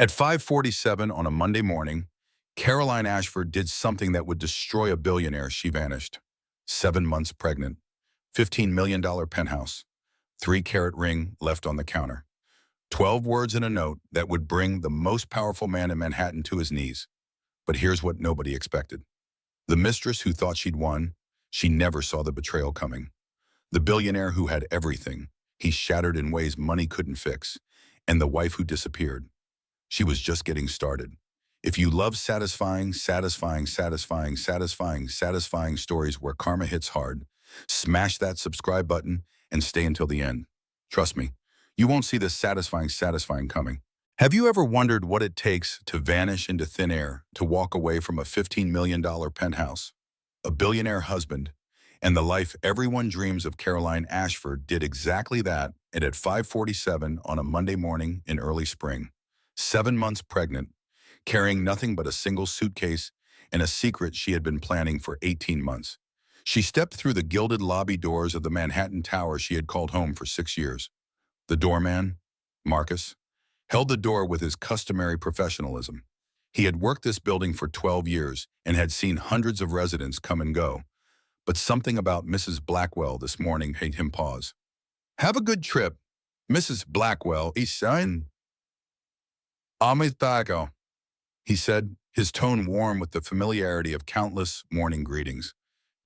At 5:47 on a Monday morning, Caroline Ashford did something that would destroy a billionaire. She vanished. 7 months pregnant, $15 million penthouse, 3-carat ring left on the counter. 12 words in a note that would bring the most powerful man in Manhattan to his knees. But here's what nobody expected. The mistress who thought she'd won, she never saw the betrayal coming. The billionaire who had everything, he shattered in ways money couldn't fix. And the wife who disappeared. She was just getting started. If you love satisfying stories where karma hits hard, smash that subscribe button and stay until the end. Trust me, you won't see this satisfying coming. Have you ever wondered what it takes to vanish into thin air, to walk away from a $15 million penthouse, a billionaire husband, and the life everyone dreams of? Caroline Ashford did exactly that, and at 5:47 on a Monday morning in early spring, 7 months pregnant, carrying nothing but a single suitcase and a secret she had been planning for 18 months. She stepped through the gilded lobby doors of the Manhattan Tower she had called home for 6 years. The doorman, Marcus, held the door with his customary professionalism. He had worked this building for 12 years and had seen hundreds of residents come and go. But something about Mrs. Blackwell this morning made him pause. "Have a good trip, Mrs. Blackwell, son." "Amigo," he said, his tone warm with the familiarity of countless morning greetings.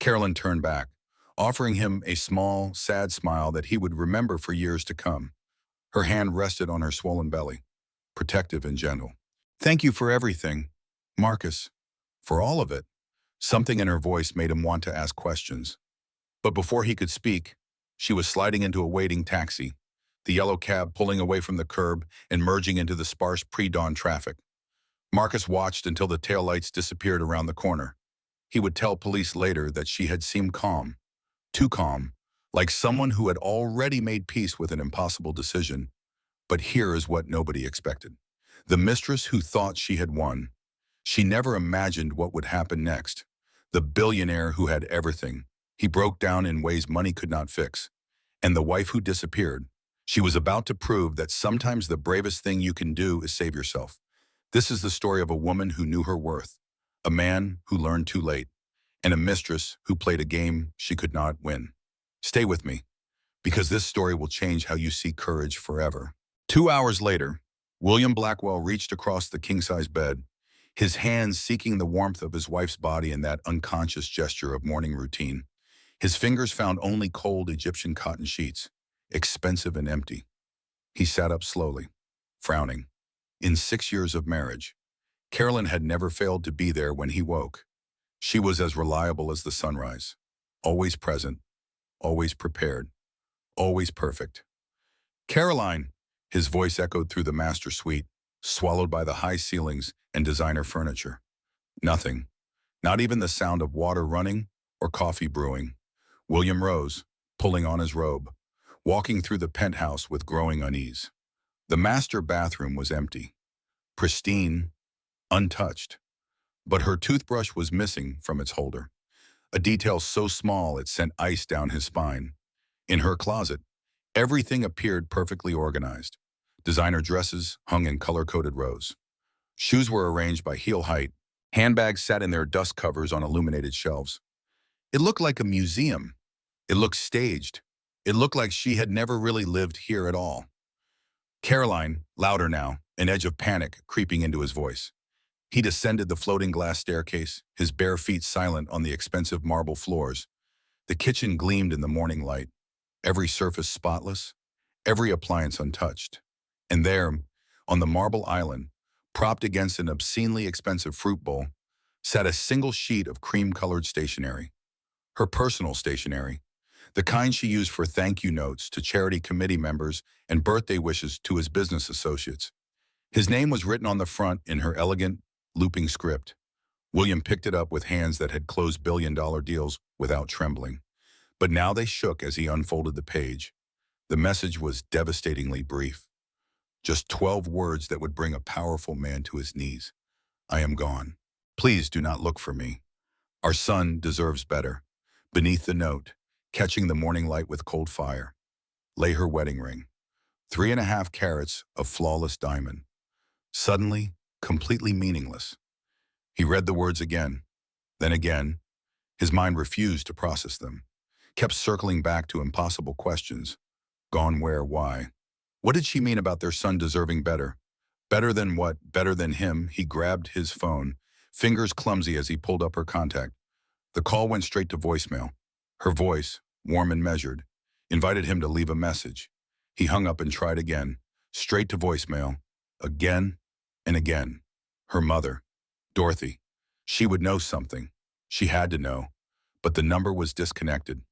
Carolyn turned back, offering him a small, sad smile that he would remember for years to come. Her hand rested on her swollen belly, protective and gentle. "Thank you for everything, Marcus, for all of it." Something in her voice made him want to ask questions. But before he could speak, she was sliding into a waiting taxi, the yellow cab pulling away from the curb and merging into the sparse pre-dawn traffic. Marcus watched until the taillights disappeared around the corner. He would tell police later that she had seemed calm, too calm, like someone who had already made peace with an impossible decision. But here is what nobody expected. The mistress who thought she had won. She never imagined what would happen next. The billionaire who had everything. He broke down in ways money could not fix. And the wife who disappeared. She was about to prove that sometimes the bravest thing you can do is save yourself. This is the story of a woman who knew her worth, a man who learned too late, and a mistress who played a game she could not win. Stay with me, because this story will change how you see courage forever. 2 hours later, William Blackwell reached across the king-size bed, his hands seeking the warmth of his wife's body in that unconscious gesture of morning routine. His fingers found only cold Egyptian cotton sheets, expensive and empty. He sat up slowly, frowning. In 6 years of marriage, Carolyn had never failed to be there when he woke. She was as reliable as the sunrise, always present, always prepared, always perfect. "Caroline," his voice echoed through the master suite, swallowed by the high ceilings and designer furniture. Nothing, not even the sound of water running or coffee brewing. William rose, pulling on his robe, walking through the penthouse with growing unease. The master bathroom was empty, pristine, untouched, but her toothbrush was missing from its holder, a detail so small it sent ice down his spine. In her closet, everything appeared perfectly organized. Designer dresses hung in color-coded rows. Shoes were arranged by heel height. Handbags sat in their dust covers on illuminated shelves. It looked like a museum. It looked staged. It looked like she had never really lived here at all. "Caroline," louder now, an edge of panic creeping into his voice. He descended the floating glass staircase, his bare feet silent on the expensive marble floors. The kitchen gleamed in the morning light, every surface spotless, every appliance untouched. And there, on the marble island, propped against an obscenely expensive fruit bowl, sat a single sheet of cream-colored stationery. Her personal stationery, the kind she used for thank-you notes to charity committee members and birthday wishes to his business associates. His name was written on the front in her elegant, looping script. William picked it up with hands that had closed billion-dollar deals without trembling. But now they shook as he unfolded the page. The message was devastatingly brief. Just 12 words that would bring a powerful man to his knees. "I am gone. Please do not look for me. Our son deserves better." Beneath the note, catching the morning light with cold fire, lay her wedding ring, 3.5 carats of flawless diamond, Suddenly, completely meaningless. He read the words again, then again. His mind refused to process them, kept circling back to impossible questions. Gone where, why? What did she mean about their son deserving better? Better than what? Better than him? He grabbed his phone, fingers clumsy as he pulled up her contact. The call went straight to voicemail. Her voice, warm and measured, invited him to leave a message. He hung up and tried again, straight to voicemail, again and again. Her mother, Dorothy. She would know something. She had to know. But the number was disconnected.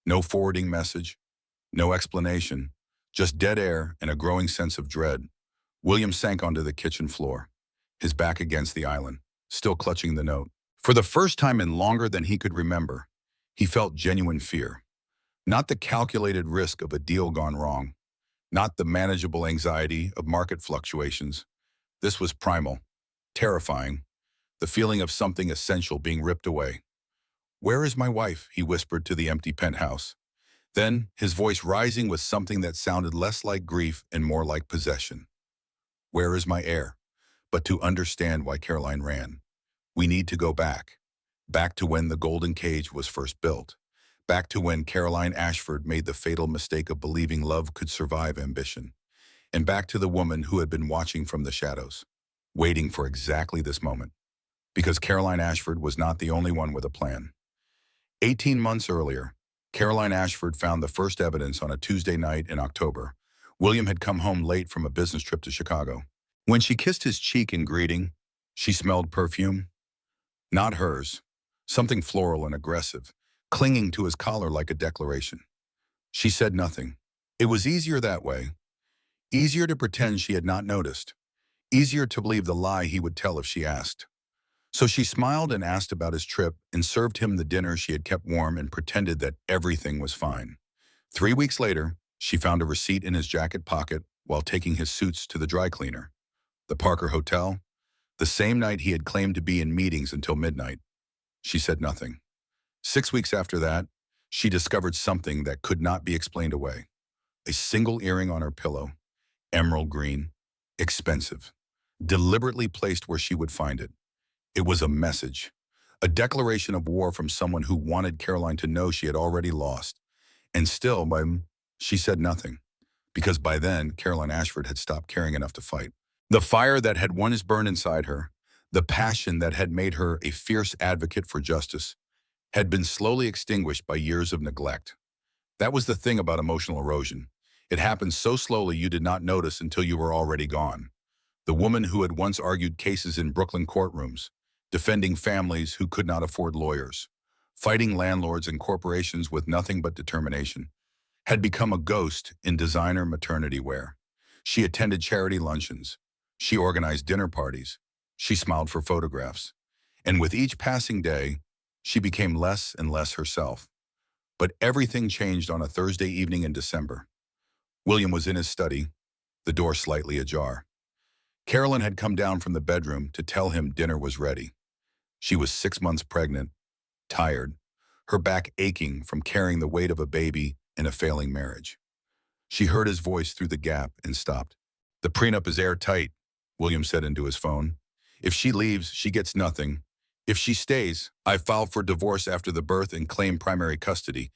No forwarding message, no explanation, just dead air and a growing sense of dread. William sank onto the kitchen floor, his back against the island, still clutching the note. For the first time in longer than he could remember, he felt genuine fear. Not the calculated risk of a deal gone wrong, not the manageable anxiety of market fluctuations. This was primal, terrifying, the feeling of something essential being ripped away. "Where is my wife?" he whispered to the empty penthouse. Then, his voice rising with something that sounded less like grief and more like possession. "Where is my heir?" But to understand why Caroline ran, we need to go back. Back to when the golden cage was first built. Back to when Caroline Ashford made the fatal mistake of believing love could survive ambition. And back to the woman who had been watching from the shadows, waiting for exactly this moment. Because Caroline Ashford was not the only one with a plan. 18 months earlier, Caroline Ashford found the first evidence on a Tuesday night in October. William had come home late from a business trip to Chicago. When she kissed his cheek in greeting, she smelled perfume. Not hers. Something floral and aggressive, clinging to his collar like a declaration. She said nothing. It was easier that way. Easier to pretend she had not noticed. Easier to believe the lie he would tell if she asked. So she smiled and asked about his trip and served him the dinner she had kept warm and pretended that everything was fine. 3 weeks later, she found a receipt in his jacket pocket while taking his suits to the dry cleaner. The Parker Hotel, the same night he had claimed to be in meetings until midnight. She said nothing. 6 weeks after that, she discovered something that could not be explained away. A single earring on her pillow, emerald green, expensive, deliberately placed where she would find it. It was a message, a declaration of war from someone who wanted Caroline to know she had already lost. And still, she said nothing, because by then, Caroline Ashford had stopped caring enough to fight. The fire that had once burned inside her, the passion that had made her a fierce advocate for justice, had been slowly extinguished by years of neglect. That was the thing about emotional erosion. It happened so slowly you did not notice until you were already gone. The woman who had once argued cases in Brooklyn courtrooms, defending families who could not afford lawyers, fighting landlords and corporations with nothing but determination, had become a ghost in designer maternity wear. She attended charity luncheons. She organized dinner parties. She smiled for photographs. And with each passing day, she became less and less herself. But everything changed on a Thursday evening in December. William was in his study, the door slightly ajar. Carolyn had come down from the bedroom to tell him dinner was ready. She was 6 months pregnant, tired, her back aching from carrying the weight of a baby in a failing marriage. She heard his voice through the gap and stopped. "The prenup is airtight," William said into his phone. "If she leaves, she gets nothing. If she stays, I file for divorce after the birth and claim primary custody.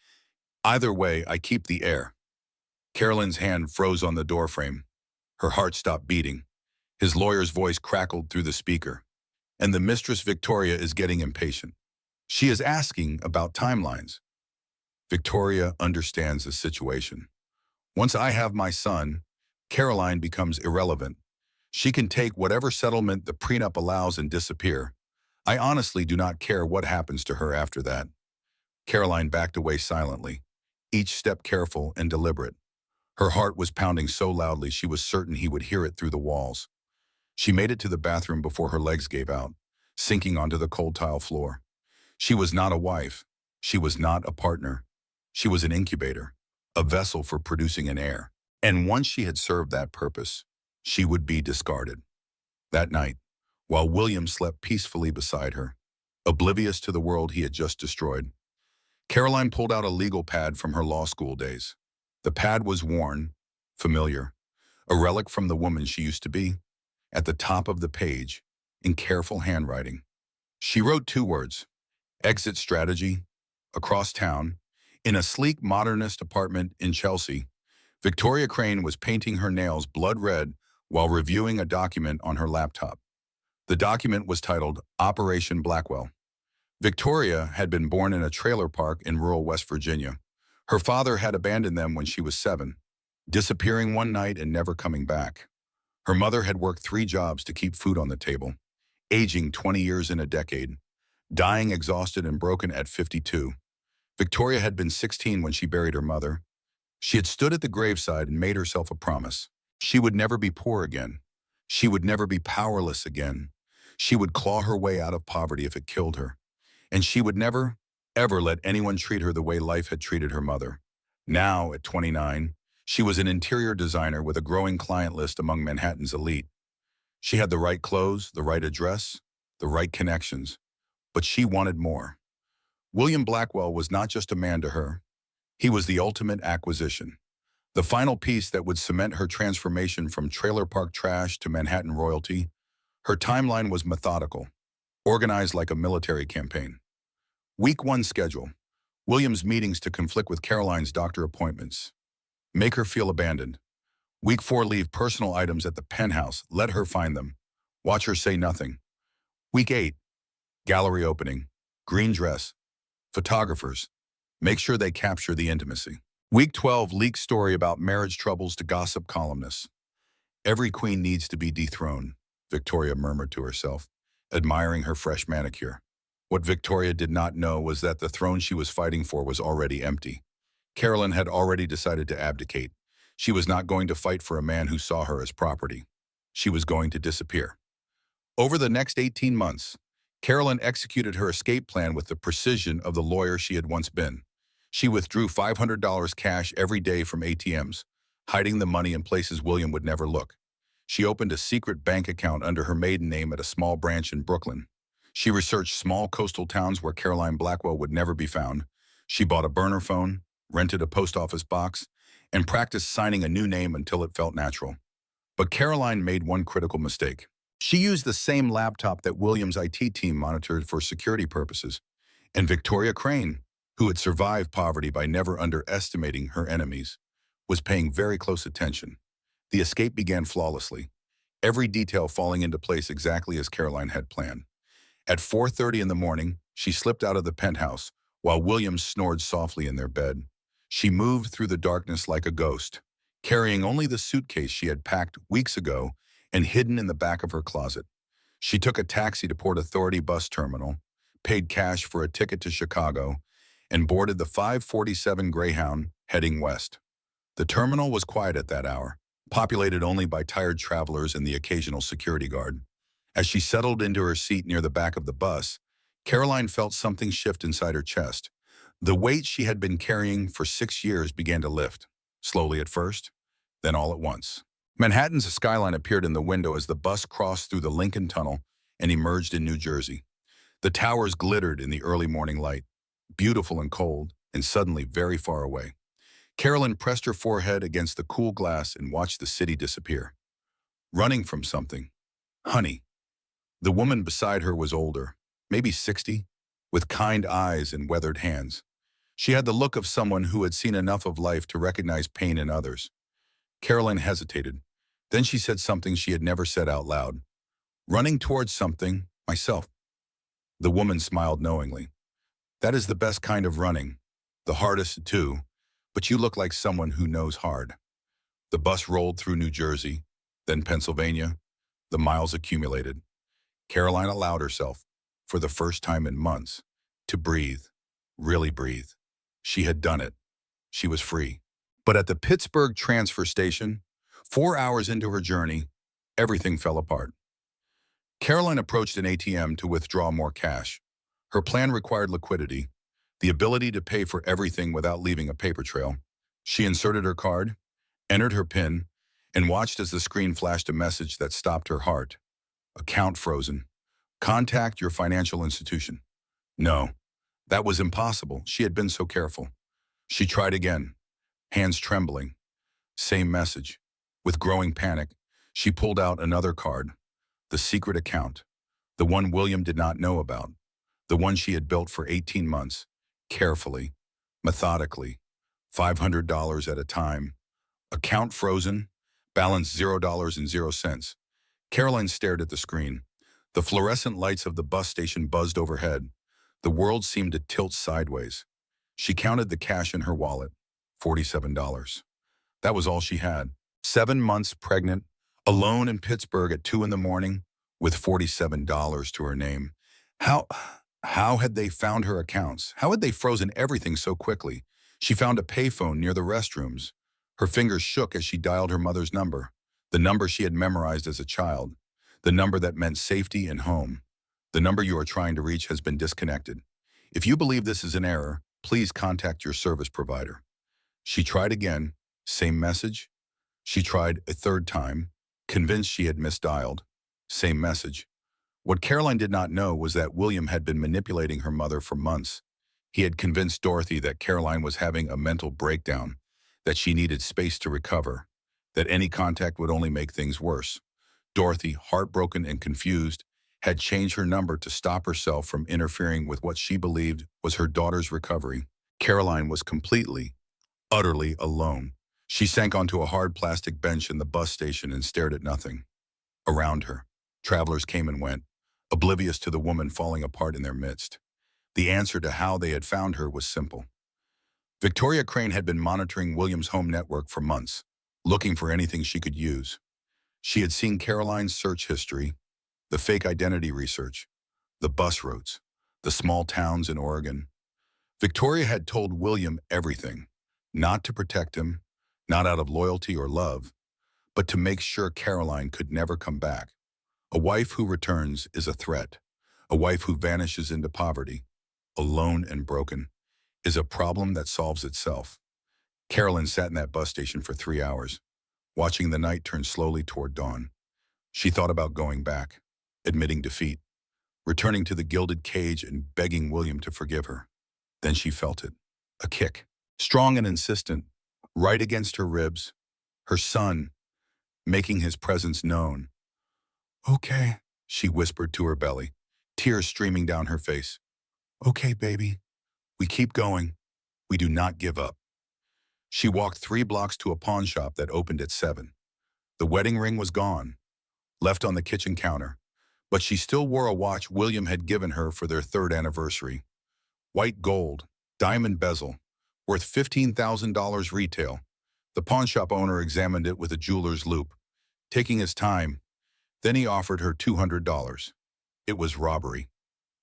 Either way, I keep the heir." Carolyn's hand froze on the doorframe. Her heart stopped beating. His lawyer's voice crackled through the speaker. "And the Mistress Victoria is getting impatient. She is asking about timelines." Victoria understands the situation. "Once I have my son, Caroline becomes irrelevant. She can take whatever settlement the prenup allows and disappear. I honestly do not care what happens to her after that." Caroline backed away silently, each step careful and deliberate. Her heart was pounding so loudly she was certain he would hear it through the walls. She made it to the bathroom before her legs gave out, sinking onto the cold tile floor. She was not a wife. She was not a partner. She was an incubator, a vessel for producing an heir. And once she had served that purpose, she would be discarded. That night, while William slept peacefully beside her, oblivious to the world he had just destroyed, Caroline pulled out a legal pad from her law school days. The pad was worn, familiar, a relic from the woman she used to be. at the top of the page, in careful handwriting. She wrote 2 words, exit strategy, across town. In a sleek modernist apartment in Chelsea, Victoria Crane was painting her nails blood red while reviewing a document on her laptop. The document was titled Operation Blackwell. Victoria had been born in a trailer park in rural West Virginia. Her father had abandoned them when she was 7, disappearing one night and never coming back. Her mother had worked 3 jobs to keep food on the table, aging 20 years in a decade, dying exhausted and broken at 52. Victoria had been 16 when she buried her mother. She had stood at the graveside and made herself a promise. She would never be poor again. She would never be powerless again. She would claw her way out of poverty if it killed her. And she would never, ever let anyone treat her the way life had treated her mother. Now, at 29, she was an interior designer with a growing client list among Manhattan's elite. She had the right clothes, the right address, the right connections, but she wanted more. William Blackwell was not just a man to her. He was the ultimate acquisition, the final piece that would cement her transformation from trailer park trash to Manhattan royalty. Her timeline was methodical, organized like a military campaign. Week 1 schedule. William's meetings to conflict with Caroline's doctor appointments. Make her feel abandoned. Week 4, leave personal items at the penthouse. Let her find them. Watch her say nothing. Week 8, gallery opening. Green dress. Photographers. Make sure they capture the intimacy. Week 12, leak story about marriage troubles to gossip columnists. Every queen needs to be dethroned, Victoria murmured to herself, admiring her fresh manicure. What Victoria did not know was that the throne she was fighting for was already empty. Caroline had already decided to abdicate. She was not going to fight for a man who saw her as property. She was going to disappear. Over the next 18 months, Caroline executed her escape plan with the precision of the lawyer she had once been. She withdrew $500 cash every day from ATMs, hiding the money in places William would never look. She opened a secret bank account under her maiden name at a small branch in Brooklyn. She researched small coastal towns where Caroline Blackwell would never be found. She bought a burner phone, rented a post office box, and practiced signing a new name until it felt natural. But Caroline made one critical mistake. She used the same laptop that William's IT team monitored for security purposes. And Victoria Crane, who had survived poverty by never underestimating her enemies, was paying very close attention. The escape began flawlessly, every detail falling into place exactly as Caroline had planned. At 4:30 in the morning, she slipped out of the penthouse while William snored softly in their bed. She moved through the darkness like a ghost, carrying only the suitcase she had packed weeks ago and hidden in the back of her closet. She took a taxi to Port Authority bus terminal, paid cash for a ticket to Chicago, and boarded the 547 Greyhound heading west. The terminal was quiet at that hour, populated only by tired travelers and the occasional security guard. As she settled into her seat near the back of the bus, Caroline felt something shift inside her chest. The weight she had been carrying for 6 years began to lift, slowly at first, then all at once. Manhattan's skyline appeared in the window as the bus crossed through the Lincoln Tunnel and emerged in New Jersey. The towers glittered in the early morning light, beautiful and cold, and suddenly very far away. Caroline pressed her forehead against the cool glass and watched the city disappear. Running from something. Honey. The woman beside her was older, maybe 60, with kind eyes and weathered hands. She had the look of someone who had seen enough of life to recognize pain in others. Caroline hesitated. Then she said something she had never said out loud. Running towards something, myself. The woman smiled knowingly. That is the best kind of running. The hardest, too, but you look like someone who knows hard. The bus rolled through New Jersey, then Pennsylvania. The miles accumulated. Caroline allowed herself, for the first time in months, to breathe, really breathe. She had done it. She was free. But at the Pittsburgh transfer station, 4 hours into her journey, everything fell apart. Caroline approached an ATM to withdraw more cash. Her plan required liquidity, the ability to pay for everything without leaving a paper trail. She inserted her card, entered her PIN, and watched as the screen flashed a message that stopped her heart. Account frozen. Contact your financial institution. No, that was impossible. She had been so careful. She tried again, hands trembling. Same message. With growing panic, she pulled out another card, the secret account, the one William did not know about, the one she had built for 18 months, carefully, methodically, $500 at a time, account frozen, balance $0.00. Caroline stared at the screen. The fluorescent lights of the bus station buzzed overhead. The world seemed to tilt sideways. She counted the cash in her wallet, $47. That was all she had. 7 months pregnant, alone in Pittsburgh at 2 in the morning, with $47 to her name. How, how had they found her accounts? How had they frozen everything so quickly? She found a payphone near the restrooms. Her fingers shook as she dialed her mother's number, the number she had memorized as a child, the number that meant safety and home. The number you are trying to reach has been disconnected. If you believe this is an error, please contact your service provider. She tried again, same message. She tried a third time, convinced she had misdialed. Same message. What Caroline did not know was that William had been manipulating her mother for months. He had convinced Dorothy that Caroline was having a mental breakdown, that she needed space to recover, that any contact would only make things worse. Dorothy, heartbroken and confused, had changed her number to stop herself from interfering with what she believed was her daughter's recovery. Caroline was completely, utterly alone. She sank onto a hard plastic bench in the bus station and stared at nothing. Around her, travelers came and went, oblivious to the woman falling apart in their midst. The answer to how they had found her was simple. Victoria Crane had been monitoring William's home network for months, looking for anything she could use. She had seen Caroline's search history, the fake identity research, the bus routes, the small towns in Oregon. Victoria had told William everything, not to protect him, not out of loyalty or love, but to make sure Caroline could never come back. A wife who returns is a threat. A wife who vanishes into poverty, alone and broken, is a problem that solves itself. Caroline sat in that bus station for 3 hours, watching the night turn slowly toward dawn. She thought about going back, admitting defeat, returning to the gilded cage and begging William to forgive her. Then she felt it, a kick, strong and insistent, right against her ribs, her son, making his presence known. "Okay," she whispered to her belly, tears streaming down her face. "Okay, baby. We keep going. We do not give up." She walked 3 blocks to a pawn shop that opened at 7. The wedding ring was gone, left on the kitchen counter, but she still wore a watch William had given her for their 3rd anniversary. White gold, diamond bezel, worth $15,000 retail. The pawn shop owner examined it with a jeweler's loupe, taking his time. Then he offered her $200. It was robbery.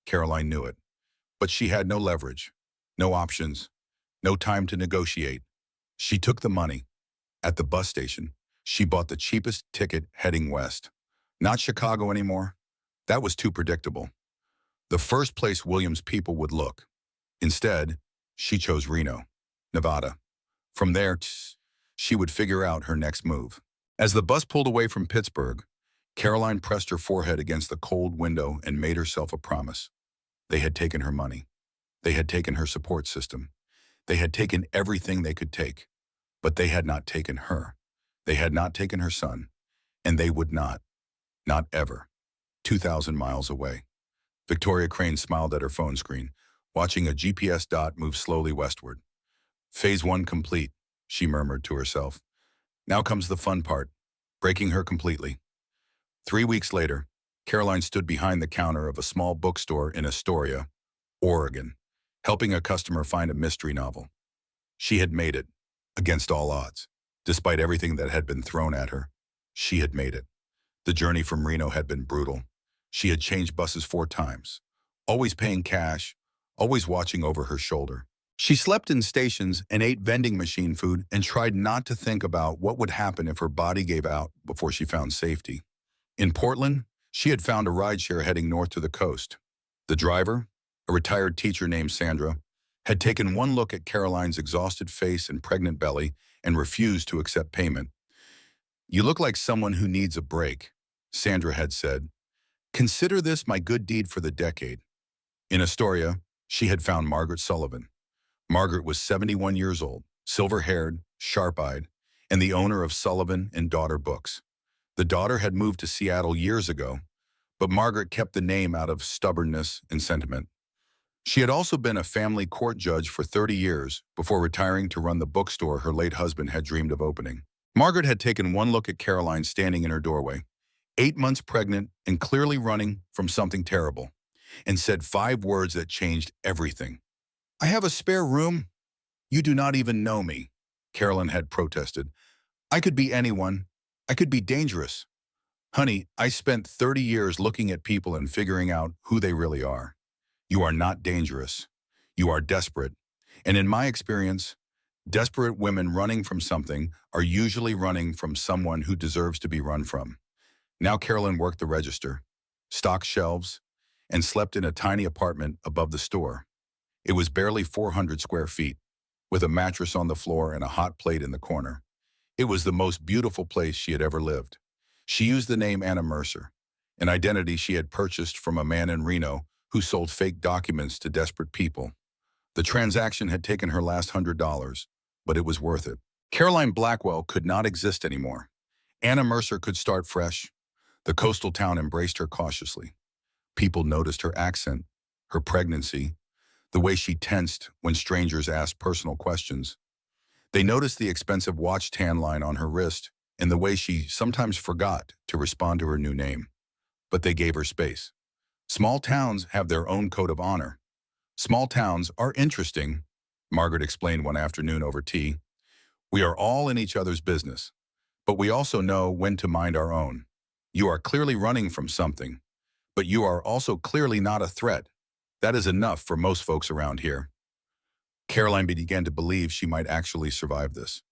Caroline knew it, but she had no leverage, no options, no time to negotiate. She took the money. At the bus station, she bought the cheapest ticket heading west. Not Chicago anymore. That was too predictable. The first place William's people would look. Instead, she chose Reno, Nevada. From there, she would figure out her next move. As the bus pulled away from Pittsburgh, Caroline pressed her forehead against the cold window and made herself a promise. They had taken her money. They had taken her support system. They had taken everything they could take. But they had not taken her. They had not taken her son. And they would not. Not ever. 2,000 miles away. Victoria Crane smiled at her phone screen, watching a GPS dot move slowly westward. Phase 1 complete, she murmured to herself. Now comes the fun part, breaking her completely. 3 weeks later, Caroline stood behind the counter of a small bookstore in Astoria, Oregon, helping a customer find a mystery novel. She had made it, against all odds. Despite everything that had been thrown at her, she had made it. The journey from Reno had been brutal. She had changed buses 4 times, always paying cash, always watching over her shoulder. She slept in stations and ate vending machine food and tried not to think about what would happen if her body gave out before she found safety. In Portland, she had found a rideshare heading north to the coast. The driver, a retired teacher named Sandra, had taken one look at Caroline's exhausted face and pregnant belly and refused to accept payment. "You look like someone who needs a break," Sandra had said. "Consider this my good deed for the decade." In Astoria, she had found Margaret Sullivan. Margaret was 71 years old, silver-haired, sharp-eyed, and the owner of Sullivan and Daughter Books. The daughter had moved to Seattle years ago, but Margaret kept the name out of stubbornness and sentiment. She had also been a family court judge for 30 years before retiring to run the bookstore her late husband had dreamed of opening. Margaret had taken one look at Caroline standing in her doorway, 8 months pregnant and clearly running from something terrible, and said 5 words that changed everything. "I have a spare room? You do not even know me," Caroline had protested. "I could be anyone. I could be dangerous. Honey, I spent 30 years looking at people and figuring out who they really are. You are not dangerous. You are desperate. And in my experience, desperate women running from something are usually running from someone who deserves to be run from." Now Carolyn worked the register, stocked shelves, and slept in a tiny apartment above the store. It was barely 400 square feet, with a mattress on the floor and a hot plate in the corner. It was the most beautiful place she had ever lived. She used the name Anna Mercer, an identity she had purchased from a man in Reno who sold fake documents to desperate people. The transaction had taken her last $100, but it was worth it. Caroline Blackwell could not exist anymore. Anna Mercer could start fresh. The coastal town embraced her cautiously. People noticed her accent, her pregnancy, the way she tensed when strangers asked personal questions. They noticed the expensive watch tan line on her wrist and the way she sometimes forgot to respond to her new name. But they gave her space. Small towns have their own code of honor. "Small towns are interesting," Margaret explained one afternoon over tea. "We are all in each other's business, but we also know when to mind our own. You are clearly running from something, but you are also clearly not a threat. That is enough for most folks around here." Caroline began to believe she might actually survive this.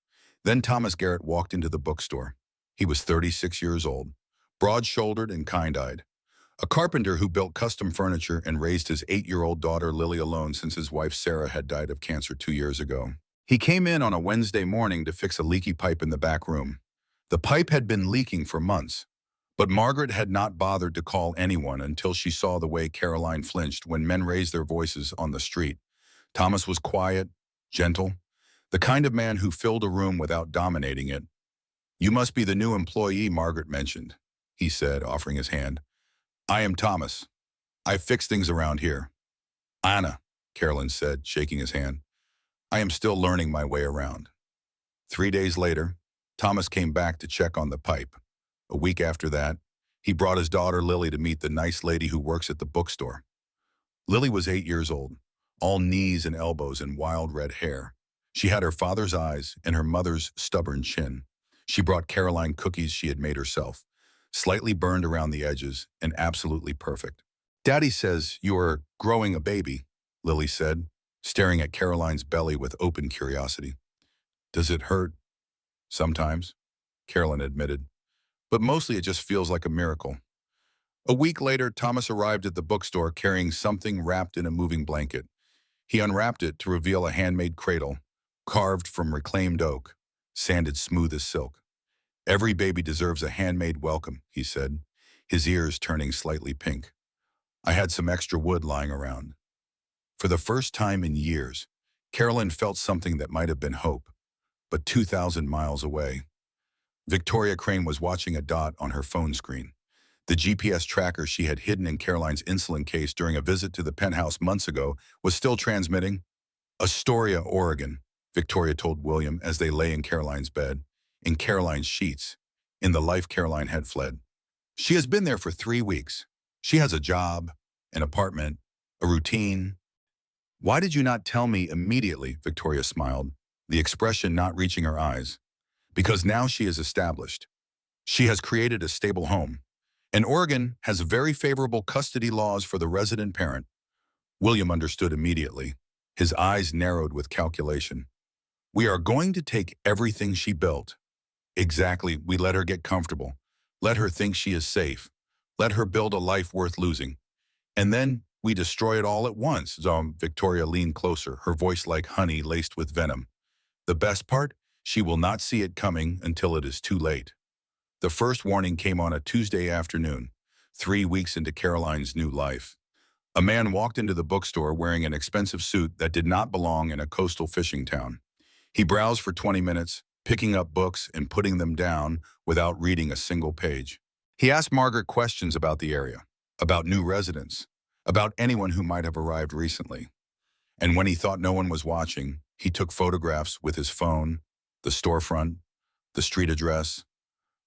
Then Thomas Garrett walked into the bookstore. He was 36 years old, broad-shouldered and kind-eyed. A carpenter who built custom furniture and raised his 8-year-old daughter Lily alone since his wife Sarah had died of cancer 2 years ago. He came in on a Wednesday morning to fix a leaky pipe in the back room. The pipe had been leaking for months, but Margaret had not bothered to call anyone until she saw the way Caroline flinched when men raised their voices on the street. Thomas was quiet, gentle, the kind of man who filled a room without dominating it. "You must be the new employee Margaret mentioned," he said, offering his hand. "I am Thomas. I fix things around here." "Anna," Carolyn said, shaking his hand. "I am still learning my way around." 3 days later, Thomas came back to check on the pipe. A week after that, he brought his daughter Lily to meet the nice lady who works at the bookstore. Lily was 8 years old, all knees and elbows and wild red hair. She had her father's eyes and her mother's stubborn chin. She brought Caroline cookies she had made herself, slightly burned around the edges and absolutely perfect. "Daddy says you are growing a baby," Lily said, staring at Caroline's belly with open curiosity. "Does it hurt?" "Sometimes," Caroline admitted, "but mostly it just feels like a miracle." A week later, Thomas arrived at the bookstore carrying something wrapped in a moving blanket. He unwrapped it to reveal a handmade cradle, carved from reclaimed oak, sanded smooth as silk. "Every baby deserves a handmade welcome," he said, his ears turning slightly pink. "I had some extra wood lying around." For the first time in years, Carolyn felt something that might have been hope, but 2,000 miles away. Victoria Crane was watching a dot on her phone screen. The GPS tracker she had hidden in Caroline's insulin case during a visit to the penthouse months ago was still transmitting. "Astoria, Oregon," Victoria told William as they lay in Caroline's bed, in Caroline's sheets, in the life Caroline had fled. "She has been there for 3 weeks. She has a job, an apartment, a routine." "Why did you not tell me immediately?" Victoria smiled, the expression not reaching her eyes. "Because now she is established. She has created a stable home. And Oregon has very favorable custody laws for the resident parent." William understood immediately. His eyes narrowed with calculation. "We are going to take everything she built." "Exactly. We let her get comfortable. Let her think she is safe. Let her build a life worth losing. And then we destroy it all at once." Victoria leaned closer, her voice like honey laced with venom. "The best part? She will not see it coming until it is too late." The first warning came on a Tuesday afternoon, 3 weeks into Caroline's new life. A man walked into the bookstore wearing an expensive suit that did not belong in a coastal fishing town. He browsed for 20 minutes, picking up books and putting them down without reading a single page. He asked Margaret questions about the area. about new residents, about anyone who might have arrived recently. And when he thought no one was watching, he took photographs with his phone, the storefront, the street address,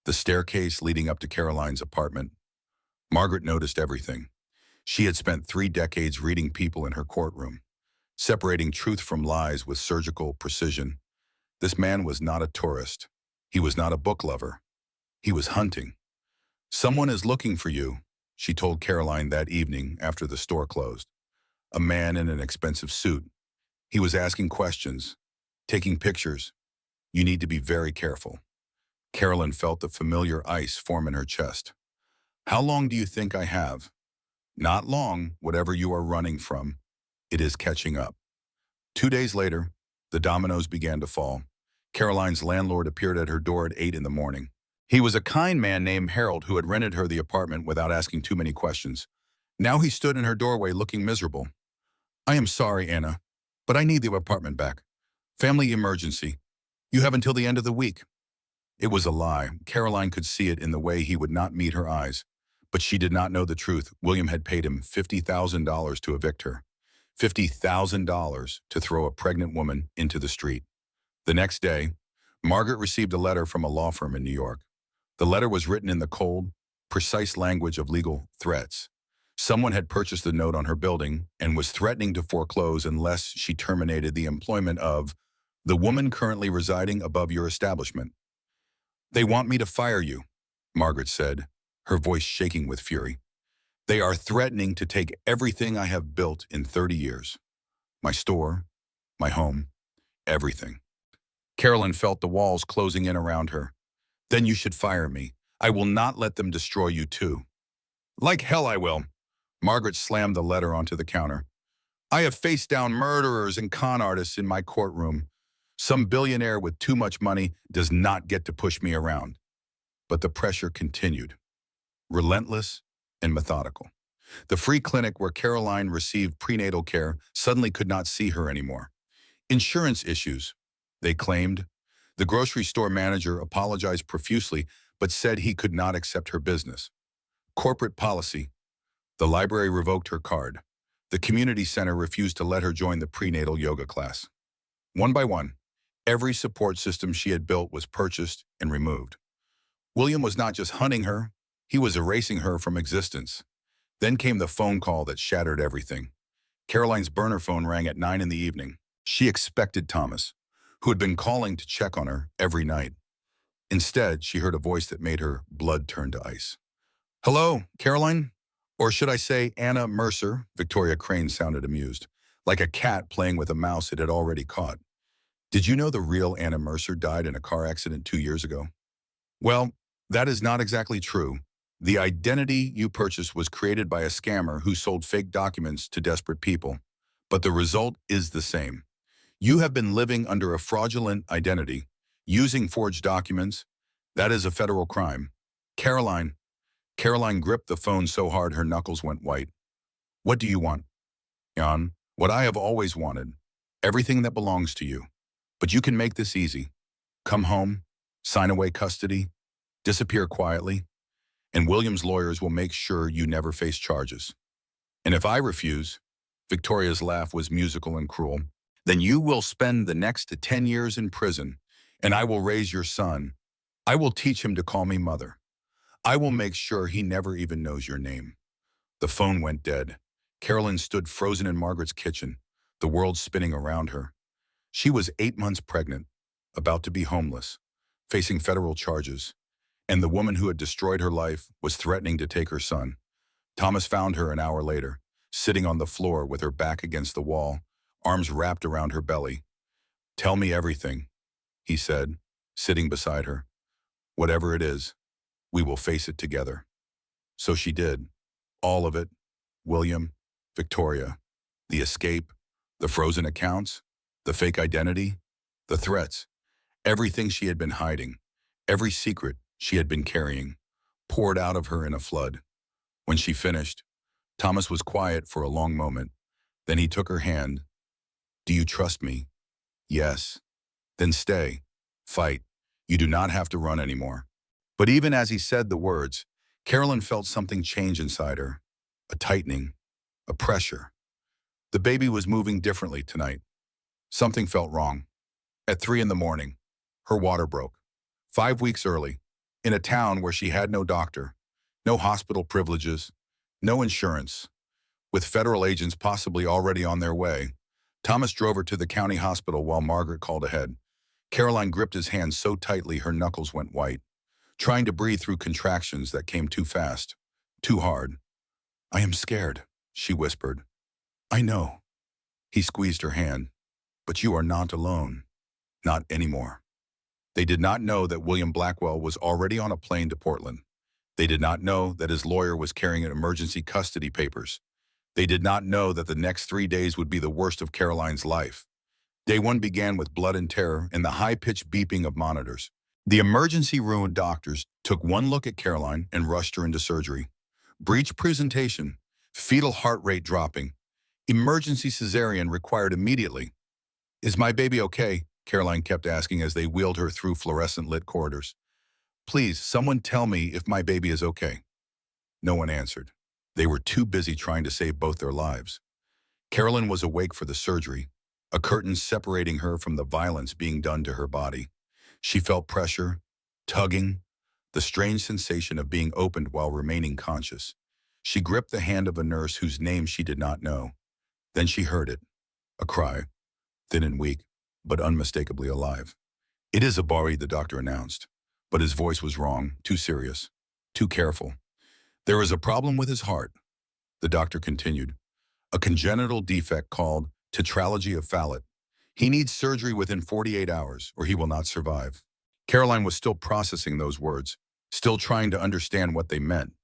the staircase leading up to Caroline's apartment. Margaret noticed everything. She had spent 3 decades reading people in her courtroom, separating truth from lies with surgical precision. This man was not a tourist. He was not a book lover. He was hunting. "Someone is looking for you," she told Caroline that evening after the store closed. A man in an expensive suit. He was asking questions, taking pictures. "You need to be very careful." Carolyn felt the familiar ice form in her chest. "How long do you think I have?" "Not long, whatever you are running from. It is catching up." 2 days later, the dominoes began to fall. Caroline's landlord appeared at her door at 8 in the morning. He was a kind man named Harold who had rented her the apartment without asking too many questions. Now he stood in her doorway looking miserable. "I am sorry, Anna, but I need the apartment back. Family emergency. You have until the end of the week." It was a lie. Caroline could see it in the way he would not meet her eyes. But she did not know the truth. William had paid him $50,000 to evict her. $50,000 to throw a pregnant woman into the street. The next day, Margaret received a letter from a law firm in New York. The letter was written in the cold, precise language of legal threats. Someone had purchased the note on her building and was threatening to foreclose unless she terminated the employment of the woman currently residing above your establishment. "They want me to fire you," Margaret said, her voice shaking with fury. "They are threatening to take everything I have built in 30 years. My store, my home, everything." Carolyn felt the walls closing in around her. "Then you should fire me. I will not let them destroy you too." "Like hell I will." Margaret slammed the letter onto the counter. "I have faced down murderers and con artists in my courtroom. Some billionaire with too much money does not get to push me around." But the pressure continued, relentless and methodical. The free clinic where Caroline received prenatal care suddenly could not see her anymore. Insurance issues, they claimed. The grocery store manager apologized profusely but said he could not accept her business. Corporate policy. The library revoked her card. The community center refused to let her join the prenatal yoga class. One by one, every support system she had built was purchased and removed. William was not just hunting her, he was erasing her from existence. Then came the phone call that shattered everything. Caroline's burner phone rang at 9 in the evening. She expected Thomas, who had been calling to check on her every night. Instead, she heard a voice that made her blood turn to ice. "Hello, Caroline? Or should I say Anna Mercer?" Victoria Crane sounded amused, like a cat playing with a mouse it had already caught. "Did you know the real Anna Mercer died in a car accident 2 years ago?" "Well, that is not exactly true. The identity you purchased was created by a scammer who sold fake documents to desperate people. But the result is the same. You have been living under a fraudulent identity, using forged documents. That is a federal crime. Caroline." Caroline gripped the phone so hard her knuckles went white. "What do you want?" "Jan, what I have always wanted. Everything that belongs to you. But you can make this easy. Come home, sign away custody, disappear quietly, and William's lawyers will make sure you never face charges. And if I refuse," Victoria's laugh was musical and cruel, "then you will spend the next 10 years in prison, and I will raise your son. I will teach him to call me mother. I will make sure he never even knows your name." The phone went dead. Carolyn stood frozen in Margaret's kitchen, the world spinning around her. She was 8 months pregnant, about to be homeless, facing federal charges, and the woman who had destroyed her life was threatening to take her son. Thomas found her an hour later, sitting on the floor with her back against the wall, arms wrapped around her belly. "Tell me everything," he said, sitting beside her. "Whatever it is, we will face it together." So she did. All of it. William, Victoria, the escape, the frozen accounts, the fake identity, the threats, everything she had been hiding, every secret she had been carrying, poured out of her in a flood. When she finished, Thomas was quiet for a long moment. Then he took her hand. "Do you trust me?" "Yes." "Then stay. Fight. You do not have to run anymore." But even as he said the words, Carolyn felt something change inside her. a tightening, a pressure. The baby was moving differently tonight. Something felt wrong. At 3 in the morning, her water broke. 5 weeks early, in a town where she had no doctor, no hospital privileges, no insurance, with federal agents possibly already on their way, Thomas drove her to the county hospital while Margaret called ahead. Caroline gripped his hand so tightly her knuckles went white, trying to breathe through contractions that came too fast, too hard. "I am scared," she whispered. "I know." He squeezed her hand. "But you are not alone. Not anymore." They did not know that William Blackwell was already on a plane to Portland. They did not know that his lawyer was carrying emergency custody papers. They did not know that the next 3 days would be the worst of Caroline's life. Day one began with blood and terror and the high-pitched beeping of monitors. The emergency room doctors took one look at Caroline and rushed her into surgery. Breech presentation, fetal heart rate dropping, emergency cesarean required immediately. "Is my baby okay?" Caroline kept asking as they wheeled her through fluorescent-lit corridors. "Please, someone tell me if my baby is okay." No one answered. They were too busy trying to save both their lives. Caroline was awake for the surgery, a curtain separating her from the violence being done to her body. She felt pressure, tugging, the strange sensation of being opened while remaining conscious. She gripped the hand of a nurse whose name she did not know. Then she heard it, a cry, thin and weak, but unmistakably alive. "It is a Bari," the doctor announced, but his voice was wrong, too serious, too careful. "There is a problem with his heart," the doctor continued, "a congenital defect called tetralogy of Fallot. He needs surgery within 48 hours, or he will not survive." Caroline was still processing those words, still trying to understand what they meant,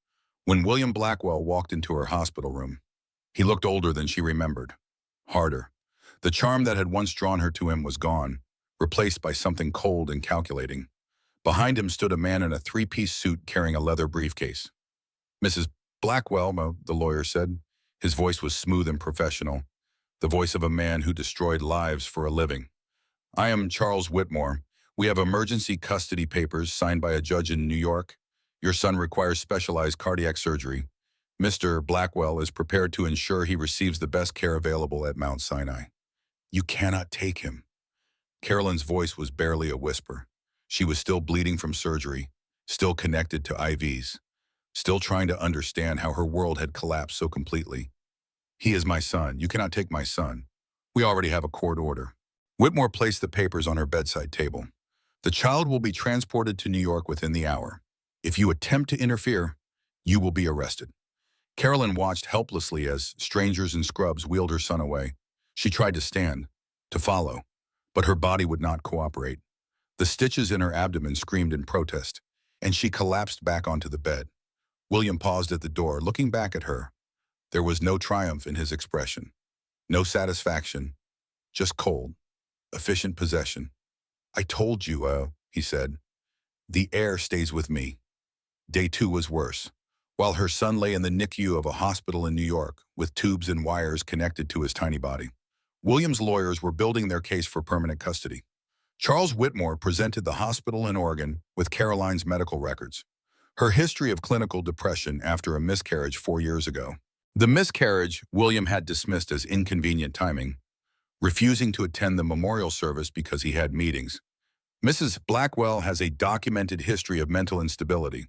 when William Blackwell walked into her hospital room. He looked older than she remembered, harder. The charm that had once drawn her to him was gone, replaced by something cold and calculating. Behind him stood a man in a three-piece suit carrying a leather briefcase. "Mrs. Blackwell," the lawyer said. His voice was smooth and professional, the voice of a man who destroyed lives for a living. "I am Charles Whitmore. We have emergency custody papers signed by a judge in New York. Your son requires specialized cardiac surgery. Mr. Blackwell is prepared to ensure he receives the best care available at Mount Sinai." "You cannot take him." Caroline's voice was barely a whisper. She was still bleeding from surgery, still connected to IVs, still trying to understand how her world had collapsed so completely. "He is my son. You cannot take my son. We already have a court order." Whitmore placed the papers on her bedside table. "The child will be transported to New York within the hour. If you attempt to interfere, you will be arrested." Caroline watched helplessly as strangers in scrubs wheeled her son away. She tried to stand, to follow, but her body would not cooperate. The stitches in her abdomen screamed in protest, and she collapsed back onto the bed. William paused at the door, looking back at her. There was no triumph in his expression, no satisfaction, just cold, efficient possession. "I told you, he said. "The heir stays with me." Day two was worse. While her son lay in the NICU of a hospital in New York, with tubes and wires connected to his tiny body, William's lawyers were building their case for permanent custody. Charles Whitmore presented the hospital in Oregon with Caroline's medical records, her history of clinical depression after a miscarriage 4 years ago. The miscarriage William had dismissed as inconvenient timing, refusing to attend the memorial service because he had meetings. "Mrs. Blackwell has a documented history of mental instability,"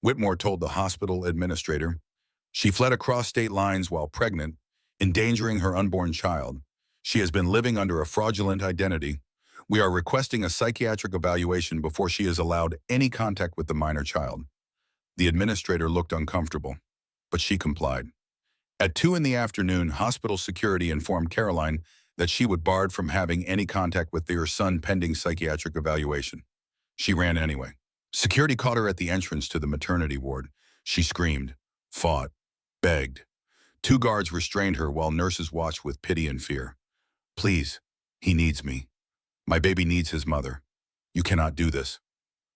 Whitmore told the hospital administrator. "She fled across state lines while pregnant, endangering her unborn child. She has been living under a fraudulent identity. We are requesting a psychiatric evaluation before she is allowed any contact with the minor child." The administrator looked uncomfortable, but she complied. At 2 in the afternoon, hospital security informed Caroline that she would be barred from having any contact with their son pending psychiatric evaluation. She ran anyway. Security caught her at the entrance to the maternity ward. She screamed, fought, begged. 2 guards restrained her while nurses watched with pity and fear. "Please, he needs me. My baby needs his mother. You cannot do this."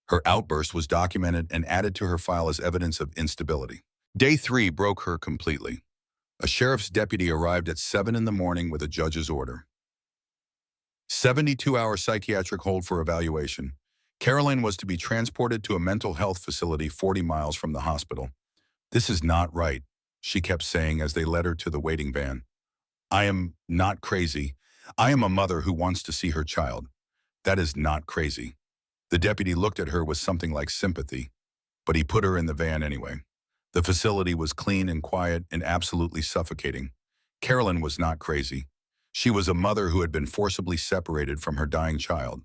Her outburst was documented and added to her file as evidence of instability. Day 3 broke her completely. A sheriff's deputy arrived at 7 in the morning with a judge's order. 72-hour psychiatric hold for evaluation. Caroline was to be transported to a mental health facility 40 miles from the hospital. "This is not right," she kept saying as they led her to the waiting van. I am not crazy. I am a mother who wants to see her child. That is not crazy. The deputy looked at her with something like sympathy, but he put her in the van anyway. The facility was clean and quiet and absolutely suffocating. Carolyn was not crazy. She was a mother who had been forcibly separated from her dying child.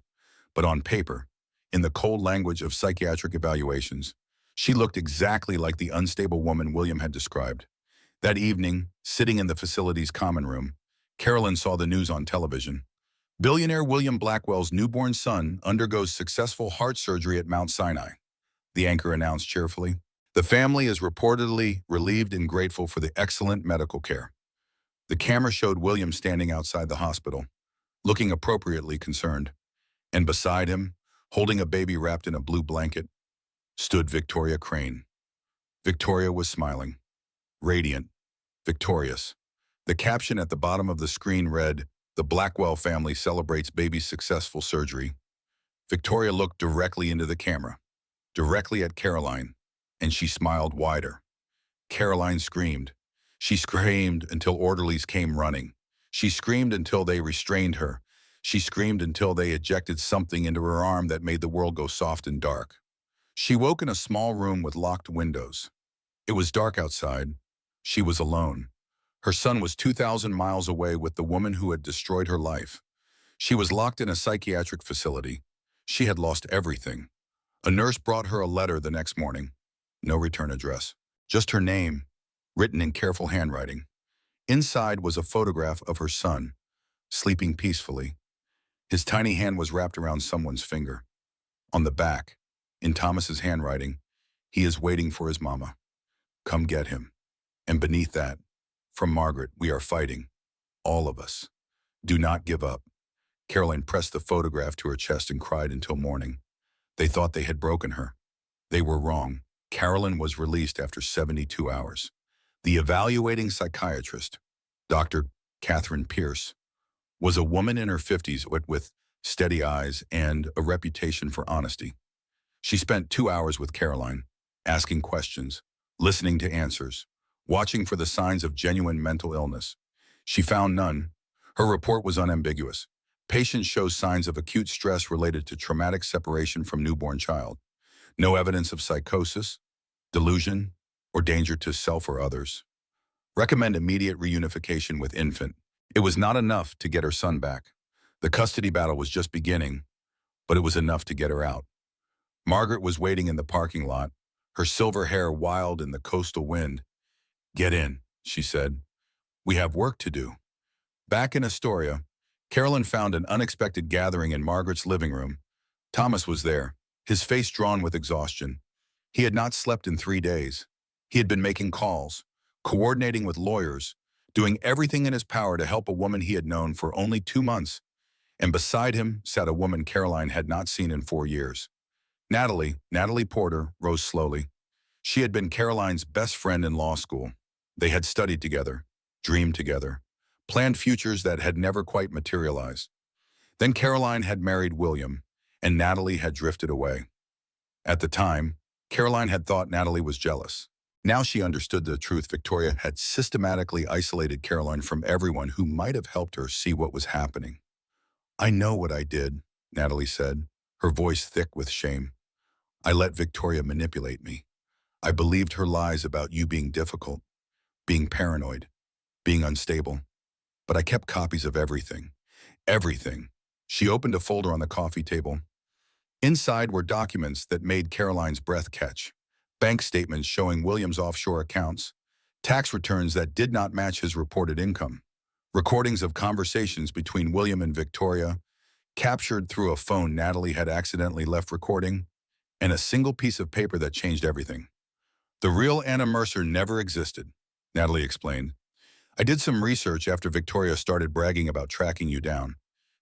But on paper, in the cold language of psychiatric evaluations, she looked exactly like the unstable woman William had described. That evening, sitting in the facility's common room, Carolyn saw the news on television. Billionaire William Blackwell's newborn son undergoes successful heart surgery at Mount Sinai, the anchor announced cheerfully. The family is reportedly relieved and grateful for the excellent medical care. The camera showed William standing outside the hospital, looking appropriately concerned. And beside him, holding a baby wrapped in a blue blanket, stood Victoria Crane. Victoria was smiling, radiant, victorious. The caption at the bottom of the screen read, "The Blackwell family celebrates baby's successful surgery." Victoria looked directly into the camera, directly at Caroline, and she smiled wider. Caroline screamed. She screamed until orderlies came running. She screamed until they restrained her. She screamed until they ejected something into her arm that made the world go soft and dark. She woke in a small room with locked windows. It was dark outside. She was alone. Her son was 2,000 miles away with the woman who had destroyed her life. She was locked in a psychiatric facility. She had lost everything. A nurse brought her a letter the next morning. No return address. Just her name, written in careful handwriting. Inside was a photograph of her son, sleeping peacefully. His tiny hand was wrapped around someone's finger. On the back, in Thomas's handwriting, "He is waiting for his mama. Come get him." And beneath that, "From Margaret, we are fighting. All of us. Do not give up." Caroline pressed the photograph to her chest and cried until morning. They thought they had broken her. They were wrong. Carolyn was released after 72 hours. The evaluating psychiatrist, Dr. Catherine Pierce, was a woman in her 50s with steady eyes and a reputation for honesty. She spent 2 hours with Caroline, asking questions, listening to answers, watching for the signs of genuine mental illness. She found none. Her report was unambiguous. Patient shows signs of acute stress related to traumatic separation from newborn child. No evidence of psychosis, delusion, or danger to self or others. Recommend immediate reunification with infant. It was not enough to get her son back. The custody battle was just beginning, but it was enough to get her out. Margaret was waiting in the parking lot, her silver hair wild in the coastal wind. "Get in," she said. "We have work to do." Back in Astoria, Carolyn found an unexpected gathering in Margaret's living room. Thomas was there, his face drawn with exhaustion. He had not slept in 3 days. He had been making calls, coordinating with lawyers, doing everything in his power to help a woman he had known for only 2 months. And beside him sat a woman Caroline had not seen in 4 years. Natalie Porter, rose slowly. She had been Caroline's best friend in law school. They had studied together, dreamed together, planned futures that had never quite materialized. Then Caroline had married William, and Natalie had drifted away. At the time, Caroline had thought Natalie was jealous. Now she understood the truth. Victoria had systematically isolated Caroline from everyone who might have helped her see what was happening. "I know what I did," Natalie said, her voice thick with shame. "I let Victoria manipulate me. I believed her lies about you being difficult, being paranoid, being unstable. But I kept copies of everything. Everything." She opened a folder on the coffee table. Inside were documents that made Caroline's breath catch. Bank statements showing William's offshore accounts, tax returns that did not match his reported income, recordings of conversations between William and Victoria, captured through a phone Natalie had accidentally left recording, and a single piece of paper that changed everything. "The real Anna Mercer never existed," Natalie explained. "I did some research after Victoria started bragging about tracking you down.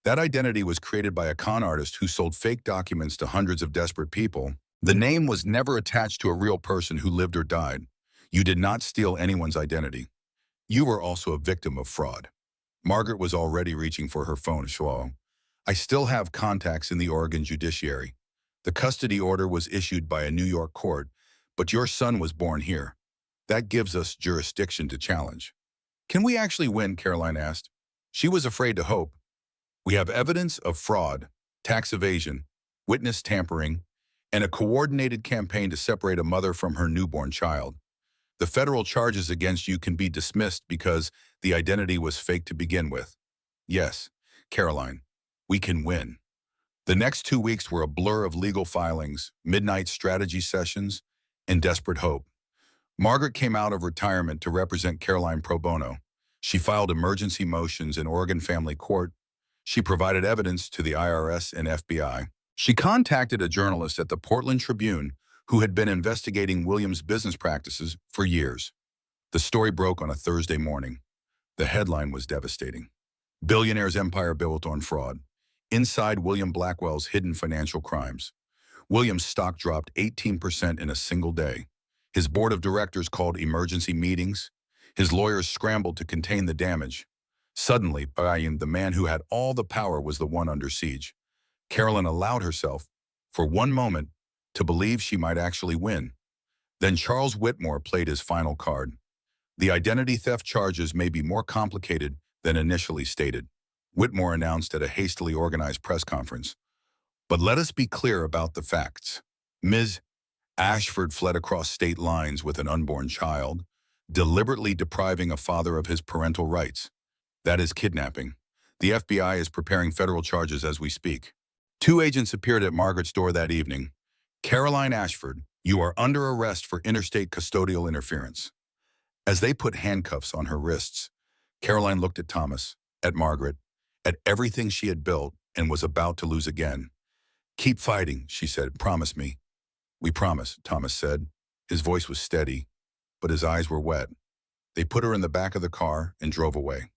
That identity was created by a con artist who sold fake documents to hundreds of desperate people. The name was never attached to a real person who lived or died. You did not steal anyone's identity. You were also a victim of fraud." Margaret was already reaching for her phone. "I still have contacts in the Oregon judiciary. The custody order was issued by a New York court, but your son was born here. That gives us jurisdiction to challenge. Can we actually win? Caroline asked. She was afraid to hope. We have evidence of fraud, tax evasion, witness tampering, and a coordinated campaign to separate a mother from her newborn child. The federal charges against you can be dismissed because the identity was fake to begin with. Yes, Caroline, we can win. The next 2 weeks were a blur of legal filings, midnight strategy sessions, and desperate hope. Margaret came out of retirement to represent Caroline pro bono. She filed emergency motions in Oregon Family Court. She provided evidence to the IRS and FBI. She contacted a journalist at the Portland Tribune who had been investigating William's business practices for years. The story broke on a Thursday morning. The headline was devastating. Billionaire's empire built on fraud. Inside William Blackwell's hidden financial crimes. William's stock dropped 18% in a single day. His board of directors called emergency meetings. His lawyers scrambled to contain the damage. Suddenly, the man who had all the power was the one under siege. Carolyn allowed herself, for one moment, to believe she might actually win. Then Charles Whitmore played his final card. The identity theft charges may be more complicated than initially stated, Whitmore announced at a hastily organized press conference. But let us be clear about the facts. Ms. Ashford fled across state lines with an unborn child, deliberately depriving a father of his parental rights. That is kidnapping. The FBI is preparing federal charges as we speak. 2 agents appeared at Margaret's door that evening. Caroline Ashford, you are under arrest for interstate custodial interference. As they put handcuffs on her wrists, Caroline looked at Thomas, at Margaret, at everything she had built and was about to lose again. Keep fighting, she said. Promise me. We promise, Thomas said. His voice was steady, but his eyes were wet. They put her in the back of the car and drove away.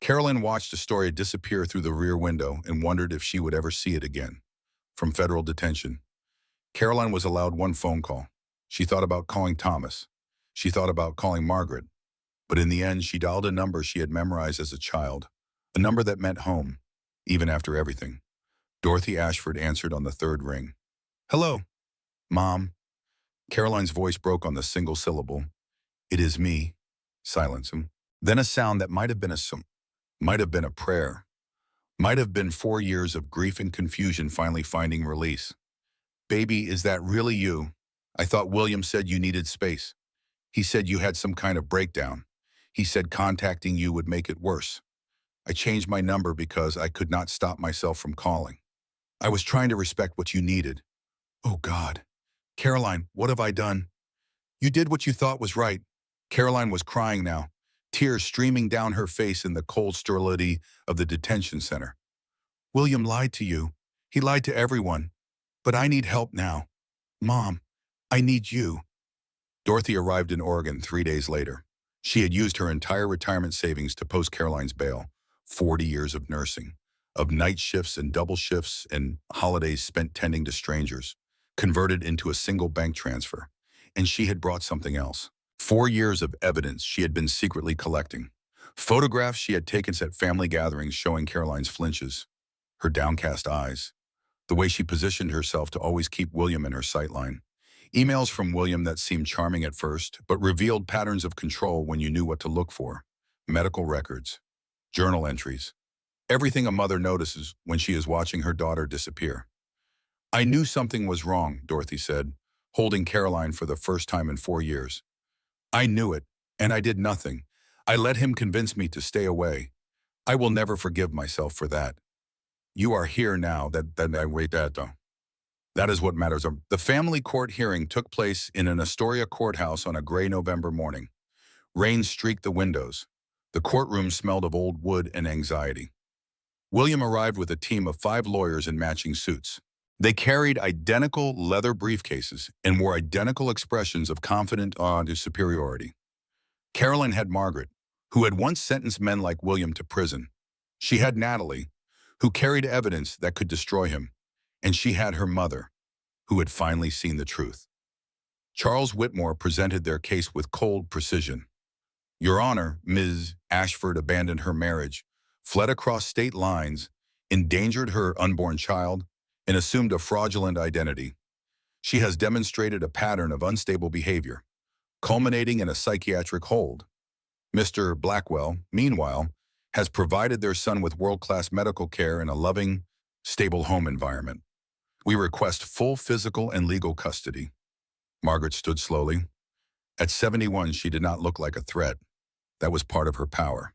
Caroline watched Astoria disappear through the rear window and wondered if she would ever see it again. From federal detention. Caroline was allowed one phone call. She thought about calling Thomas. She thought about calling Margaret. But in the end, she dialed a number she had memorized as a child, a number that meant home, even after everything. Dorothy Ashford answered on the 3rd ring. Hello, Mom. Caroline's voice broke on the single syllable. It is me. Silence. Then a sound that might have been a prayer. Might have been 4 years of grief and confusion finally finding release. Baby, is that really you? I thought William said you needed space. He said you had some kind of breakdown. He said contacting you would make it worse. I changed my number because I could not stop myself from calling. I was trying to respect what you needed. Oh, God. Caroline, what have I done? You did what you thought was right. Caroline was crying now, tears streaming down her face in the cold sterility of the detention center. William lied to you. He lied to everyone. But I need help now. Mom, I need you. Dorothy arrived in Oregon 3 days later. She had used her entire retirement savings to post Caroline's bail. 40 years of nursing, of night shifts and double shifts and holidays spent tending to strangers, converted into a single bank transfer. And she had brought something else. 4 years of evidence she had been secretly collecting. Photographs she had taken at family gatherings showing Caroline's flinches, her downcast eyes, the way she positioned herself to always keep William in her sightline. Emails from William that seemed charming at first, but revealed patterns of control when you knew what to look for. Medical records, journal entries, everything a mother notices when she is watching her daughter disappear. I knew something was wrong, Dorothy said, holding Caroline for the first time in 4 years. I knew it, and I did nothing. I let him convince me to stay away. I will never forgive myself for that. You are here now, that is what matters. The family court hearing took place in an Astoria courthouse on a gray November morning. Rain streaked the windows. The courtroom smelled of old wood and anxiety. William arrived with a team of 5 lawyers in matching suits. They carried identical leather briefcases and wore identical expressions of confident superiority. Caroline had Margaret, who had once sentenced men like William to prison. She had Natalie, who carried evidence that could destroy him. And she had her mother, who had finally seen the truth. Charles Whitmore presented their case with cold precision. Your Honor, Ms. Ashford abandoned her marriage, fled across state lines, endangered her unborn child, and assumed a fraudulent identity. She has demonstrated a pattern of unstable behavior. culminating in a psychiatric hold. Mr. Blackwell, meanwhile, has provided their son with world-class medical care in a loving, stable home environment. We request full physical and legal custody. Margaret stood slowly. At 71, she did not look like a threat. That was part of her power.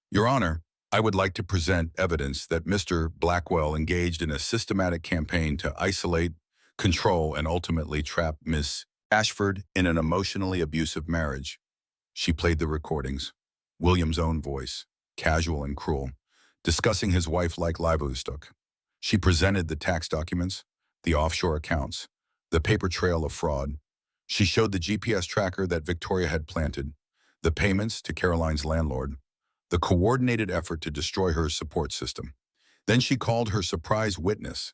Your Honor, I would like to present evidence that Mr. Blackwell engaged in a systematic campaign to isolate, control, and ultimately trap Miss Ashford in an emotionally abusive marriage. She played the recordings, William's own voice, casual and cruel, discussing his wife like livestock. She presented the tax documents, the offshore accounts, the paper trail of fraud. She showed the GPS tracker that Victoria had planted, the payments to Caroline's landlord, the coordinated effort to destroy her support system. Then she called her surprise witness.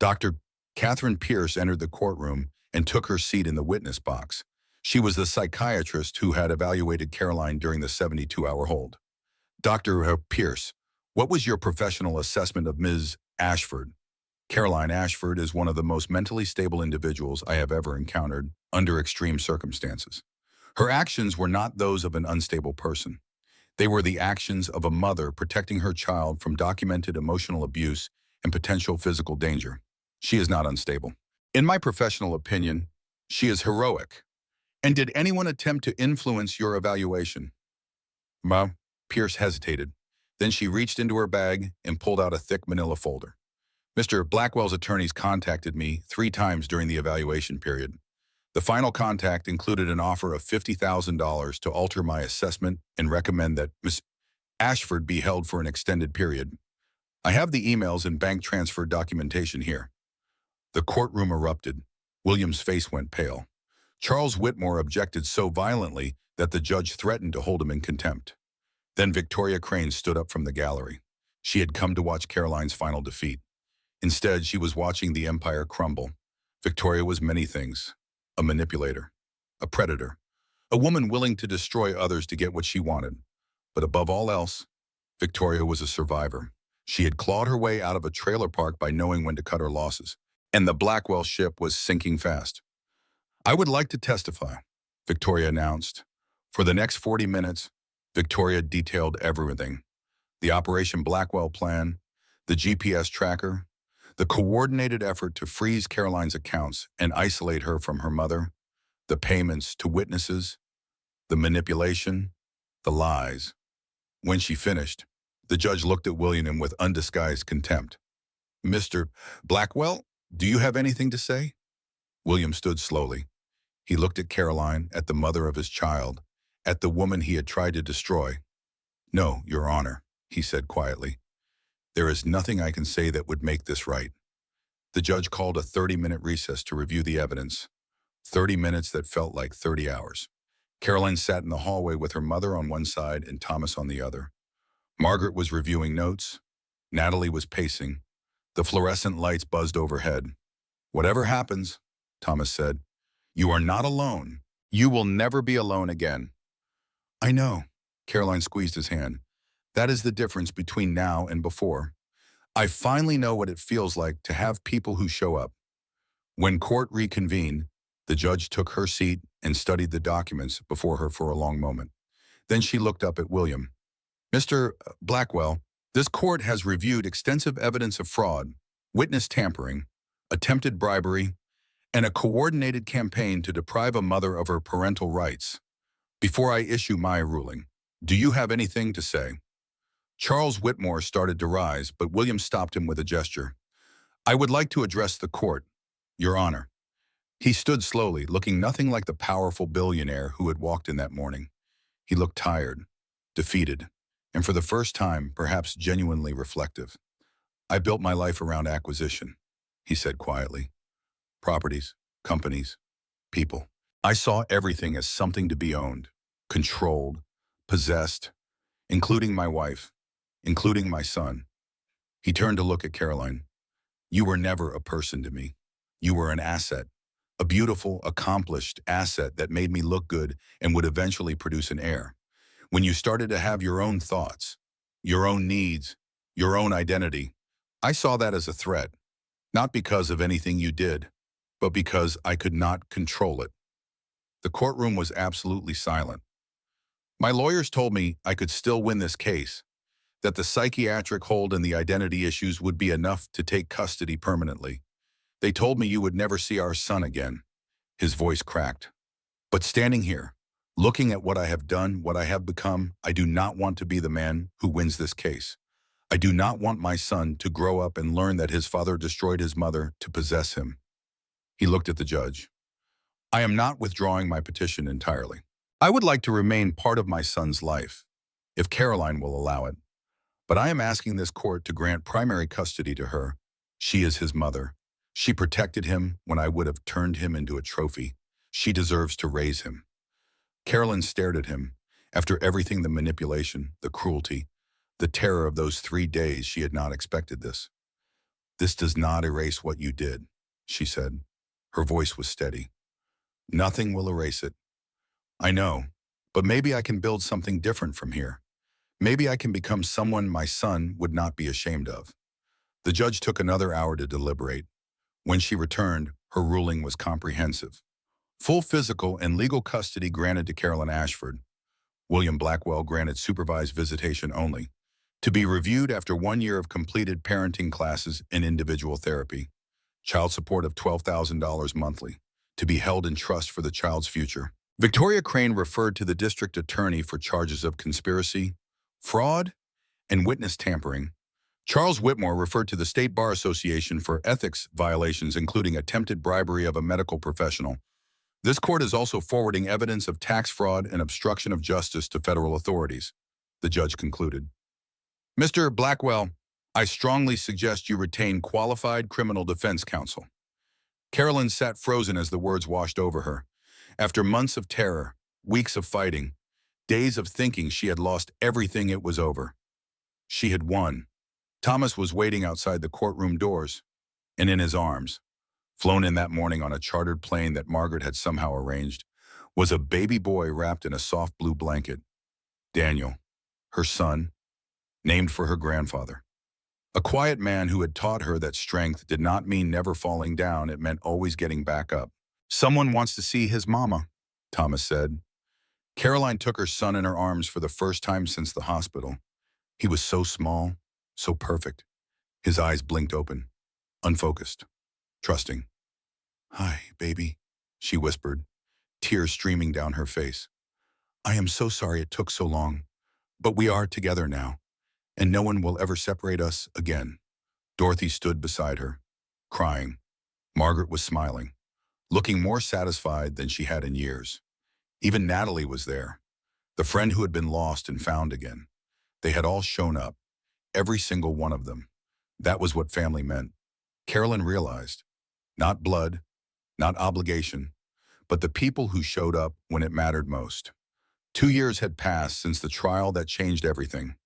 Dr. Catherine Pierce entered the courtroom and took her seat in the witness box. She was the psychiatrist who had evaluated Caroline during the 72-hour hold. Dr. Pierce, what was your professional assessment of Ms. Ashford? Caroline Ashford is one of the most mentally stable individuals I have ever encountered under extreme circumstances. Her actions were not those of an unstable person. They were the actions of a mother protecting her child from documented emotional abuse and potential physical danger. She is not unstable. In my professional opinion, she is heroic. And did anyone attempt to influence your evaluation? Ma, Pierce hesitated. Then she reached into her bag and pulled out a thick manila folder. Mr. Blackwell's attorneys contacted me 3 times during the evaluation period. The final contact included an offer of $50,000 to alter my assessment and recommend that Miss Ashford be held for an extended period. I have the emails and bank transfer documentation here. The courtroom erupted. William's face went pale. Charles Whitmore objected so violently that the judge threatened to hold him in contempt. Then Victoria Crane stood up from the gallery. She had come to watch Caroline's final defeat. Instead, she was watching the empire crumble. Victoria was many things: a manipulator, a predator, a woman willing to destroy others to get what she wanted. But above all else, Victoria was a survivor. She had clawed her way out of a trailer park by knowing when to cut her losses, and the Blackwell ship was sinking fast. I would like to testify, Victoria announced. For the next 40 minutes, Victoria detailed everything: the Operation Blackwell plan, the GPS tracker, the coordinated effort to freeze Caroline's accounts and isolate her from her mother, the payments to witnesses, the manipulation, the lies. When she finished, the judge looked at William with undisguised contempt. Mr. Blackwell, do you have anything to say? William stood slowly. He looked at Caroline, at the mother of his child, at the woman he had tried to destroy. No, Your Honor, he said quietly. There is nothing I can say that would make this right. The judge called a 30-minute recess to review the evidence. 30 minutes that felt like 30 hours. Caroline sat in the hallway with her mother on one side and Thomas on the other. Margaret was reviewing notes. Natalie was pacing. The fluorescent lights buzzed overhead. Whatever happens, Thomas said, you are not alone. You will never be alone again. I know, Caroline squeezed his hand. That is the difference between now and before. I finally know what it feels like to have people who show up. When court reconvened, the judge took her seat and studied the documents before her for a long moment. Then she looked up at William. Mr. Blackwell, this court has reviewed extensive evidence of fraud, witness tampering, attempted bribery, and a coordinated campaign to deprive a mother of her parental rights. Before I issue my ruling, do you have anything to say? Charles Whitmore started to rise, but William stopped him with a gesture. I would like to address the court, Your Honor. He stood slowly, looking nothing like the powerful billionaire who had walked in that morning. He looked tired, defeated, and for the first time, perhaps genuinely reflective. I built my life around acquisition, he said quietly. Properties, companies, people. I saw everything as something to be owned, controlled, possessed, including my wife, including my son. He turned to look at Caroline. You were never a person to me. You were an asset, a beautiful, accomplished asset that made me look good and would eventually produce an heir. When you started to have your own thoughts, your own needs, your own identity, I saw that as a threat, not because of anything you did, but because I could not control it. The courtroom was absolutely silent. My lawyers told me I could still win this case, that the psychiatric hold and the identity issues would be enough to take custody permanently. They told me you would never see our son again. His voice cracked. But standing here, looking at what I have done, what I have become, I do not want to be the man who wins this case. I do not want my son to grow up and learn that his father destroyed his mother to possess him. He looked at the judge. I am not withdrawing my petition entirely. I would like to remain part of my son's life, if Caroline will allow it. But I am asking this court to grant primary custody to her. She is his mother. She protected him when I would have turned him into a trophy. She deserves to raise him. Carolyn stared at him. After everything, the manipulation, the cruelty, the terror of those 3 days, she had not expected this. This does not erase what you did, she said. Her voice was steady. Nothing will erase it. I know, but maybe I can build something different from here. Maybe I can become someone my son would not be ashamed of. The judge took another hour to deliberate. When she returned, her ruling was comprehensive. Full physical and legal custody granted to Carolyn Ashford. William Blackwell granted supervised visitation only, to be reviewed after 1 year of completed parenting classes and individual therapy. Child support of $12,000 monthly, to be held in trust for the child's future. Victoria Crane referred to the district attorney for charges of conspiracy, fraud, and witness tampering. Charles Whitmore referred to the State Bar Association for ethics violations, including attempted bribery of a medical professional. This court is also forwarding evidence of tax fraud and obstruction of justice to federal authorities, the judge concluded. Mr. Blackwell, I strongly suggest you retain qualified criminal defense counsel. Carolyn sat frozen as the words washed over her. After months of terror, weeks of fighting, days of thinking she had lost everything, it was over. She had won. Thomas was waiting outside the courtroom doors, and in his arms, flown in that morning on a chartered plane that Margaret had somehow arranged, was a baby boy wrapped in a soft blue blanket. Daniel, her son, named for her grandfather. A quiet man who had taught her that strength did not mean never falling down, it meant always getting back up. Someone wants to see his mama, Thomas said. Caroline took her son in her arms for the first time since the hospital. He was so small, so perfect. His eyes blinked open, unfocused, trusting. Hi, baby, she whispered, tears streaming down her face. I am so sorry it took so long, but we are together now, and no one will ever separate us again. Dorothy stood beside her, crying. Margaret was smiling, looking more satisfied than she had in years. Even Natalie was there, the friend who had been lost and found again. They had all shown up, every single one of them. That was what family meant. Carolyn realized. Not blood, not obligation, but the people who showed up when it mattered most. 2 years had passed since the trial that changed everything.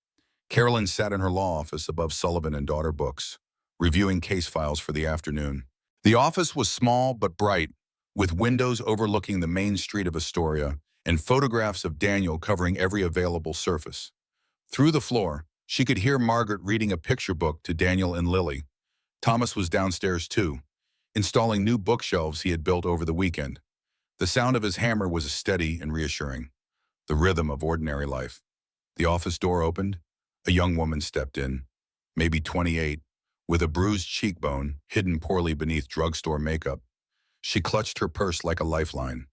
Carolyn sat in her law office above Sullivan and Daughter books, reviewing case files for the afternoon. The office was small but bright, with windows overlooking the main street of Astoria and photographs of Daniel covering every available surface. Through the floor, she could hear Margaret reading a picture book to Daniel and Lily. Thomas was downstairs too, installing new bookshelves he had built over the weekend. The sound of his hammer was steady and reassuring, the rhythm of ordinary life. The office door opened. A young woman stepped in, maybe 28, with a bruised cheekbone hidden poorly beneath drugstore makeup. She clutched her purse like a lifeline.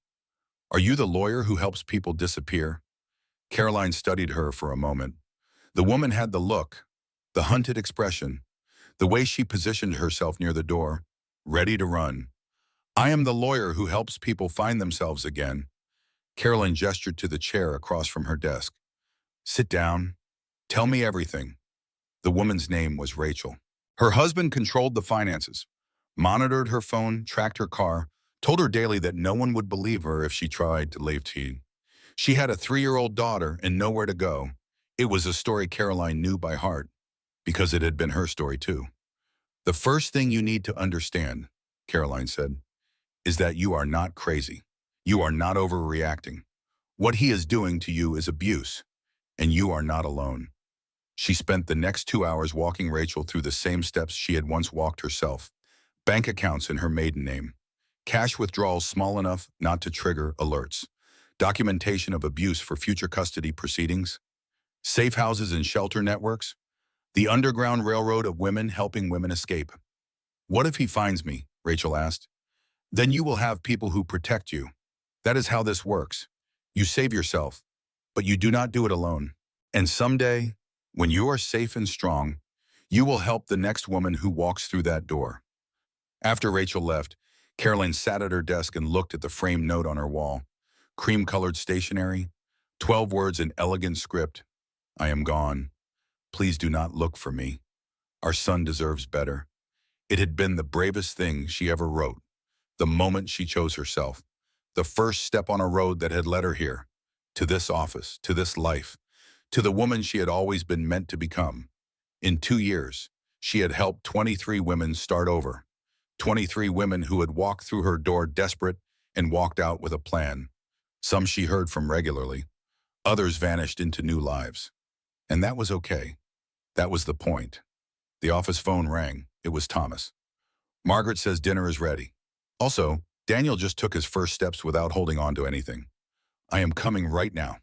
Are you the lawyer who helps people disappear? Caroline studied her for a moment. The woman had the look, the hunted expression, the way she positioned herself near the door, ready to run. I am the lawyer who helps people find themselves again. Caroline gestured to the chair across from her desk. Sit down. Tell me everything. The woman's name was Rachel. Her husband controlled the finances, monitored her phone, tracked her car, told her daily that no one would believe her if she tried to leave tea. She had a 3-year-old daughter and nowhere to go. It was a story Caroline knew by heart, because it had been her story too. The first thing you need to understand, Caroline said, is that you are not crazy. You are not overreacting. What he is doing to you is abuse, and you are not alone. She spent the next 2 hours walking Rachel through the same steps she had once walked herself. Bank accounts in her maiden name, cash withdrawals small enough not to trigger alerts, documentation of abuse for future custody proceedings, safe houses and shelter networks, the underground railroad of women helping women escape. What if he finds me? Rachel asked. Then you will have people who protect you. That is how this works. You save yourself, but you do not do it alone. And someday, when you are safe and strong, you will help the next woman who walks through that door. After Rachel left, Caroline sat at her desk and looked at the framed note on her wall. Cream-colored stationery, 12 words in elegant script. I am gone. Please do not look for me. Our son deserves better. It had been the bravest thing she ever wrote. The moment she chose herself. The first step on a road that had led her here. To this office, to this life, to the woman she had always been meant to become. In 2 years, she had helped 23 women start over. 23 women who had walked through her door desperate and walked out with a plan. Some she heard from regularly. Others vanished into new lives. And that was okay. That was the point. The office phone rang. It was Thomas. Margaret says dinner is ready. Also, Daniel just took his first steps without holding on to anything. I am coming right now.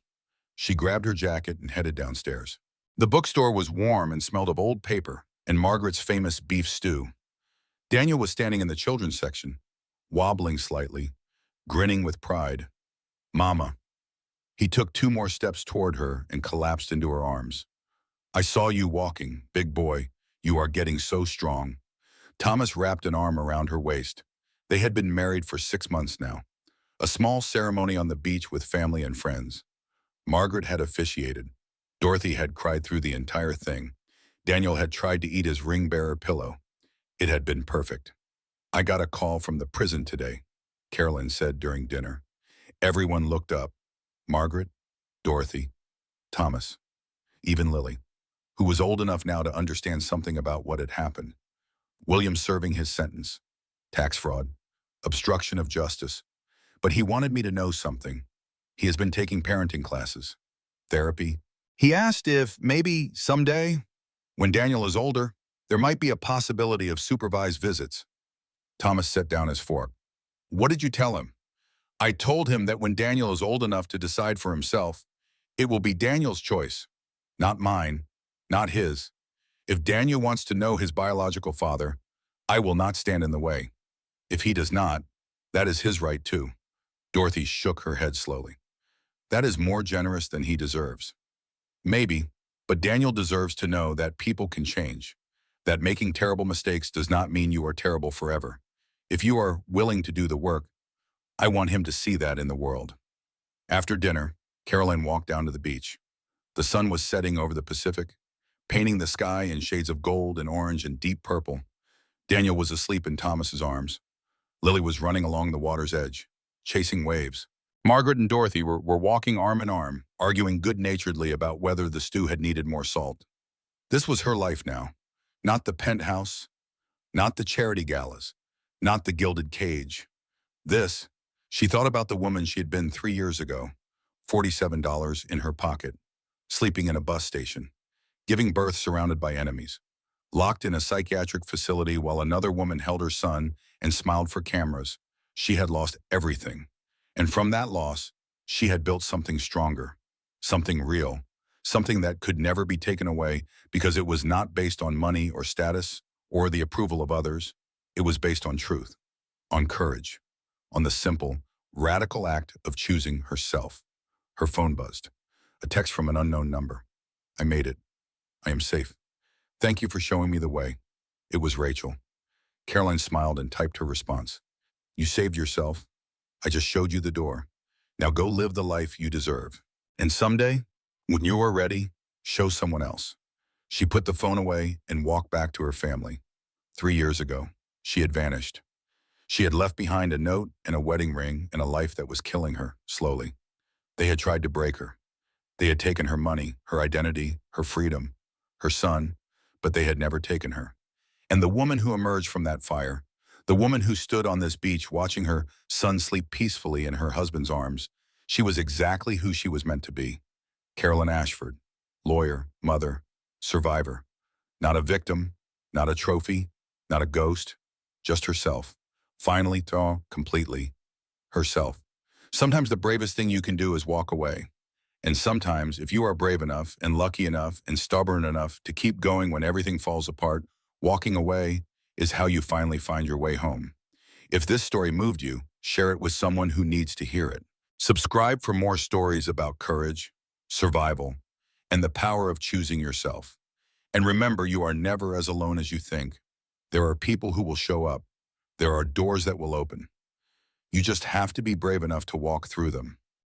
She grabbed her jacket and headed downstairs. The bookstore was warm and smelled of old paper and Margaret's famous beef stew. Daniel was standing in the children's section, wobbling slightly, grinning with pride. Mama. He took 2 more steps toward her and collapsed into her arms. I saw you walking, big boy. You are getting so strong. Thomas wrapped an arm around her waist. They had been married for 6 months now. A small ceremony on the beach with family and friends. Margaret had officiated. Dorothy had cried through the entire thing. Daniel had tried to eat his ring-bearer pillow. It had been perfect. I got a call from the prison today, Carolyn said during dinner. Everyone looked up. Margaret, Dorothy, Thomas, even Lily, who was old enough now to understand something about what had happened. William serving his sentence. Tax fraud. Obstruction of justice. But he wanted me to know something. He has been taking parenting classes. Therapy. He asked if maybe someday, when Daniel is older, there might be a possibility of supervised visits. Thomas set down his fork. What did you tell him? I told him that when Daniel is old enough to decide for himself, it will be Daniel's choice, not mine, not his. If Daniel wants to know his biological father, I will not stand in the way. If he does not, that is his right too. Dorothy shook her head slowly. That is more generous than he deserves. Maybe, but Daniel deserves to know that people can change. That making terrible mistakes does not mean you are terrible forever. If you are willing to do the work, I want him to see that in the world. After dinner, Caroline walked down to the beach. The sun was setting over the Pacific, painting the sky in shades of gold and orange and deep purple. Daniel was asleep in Thomas's arms. Lily was running along the water's edge, chasing waves. Margaret and Dorothy were walking arm in arm, arguing good-naturedly about whether the stew had needed more salt. This was her life now. Not the penthouse, not the charity galas, not the gilded cage. This, she thought about the woman she had been 3 years ago, $47 in her pocket, sleeping in a bus station, giving birth surrounded by enemies, locked in a psychiatric facility while another woman held her son and smiled for cameras. She had lost everything. And from that loss, she had built something stronger, something real, something that could never be taken away because it was not based on money or status or the approval of others. It was based on truth, on courage, on the simple, radical act of choosing herself. Her phone buzzed. A text from an unknown number. I made it. I am safe. Thank you for showing me the way. It was Rachel. Caroline smiled and typed her response. You saved yourself. I just showed you the door. Now go live the life you deserve. And someday, when you are ready, show someone else. She put the phone away and walked back to her family. 3 years ago, she had vanished. She had left behind a note and a wedding ring and a life that was killing her, slowly. They had tried to break her. They had taken her money, her identity, her freedom, her son, but they had never taken her. And the woman who emerged from that fire, the woman who stood on this beach watching her son sleep peacefully in her husband's arms, she was exactly who she was meant to be. Carolyn Ashford, lawyer, mother, survivor. Not a victim, not a trophy, not a ghost, just herself, Finally, thaw completely herself. Sometimes the bravest thing you can do is walk away. And sometimes, if you are brave enough and lucky enough and stubborn enough to keep going when everything falls apart, walking away is how you finally find your way home. If this story moved you, share it with someone who needs to hear it. Subscribe for more stories about courage, survival, and the power of choosing yourself. And remember, you are never as alone as you think. There are people who will show up. There are doors that will open. You just have to be brave enough to walk through them.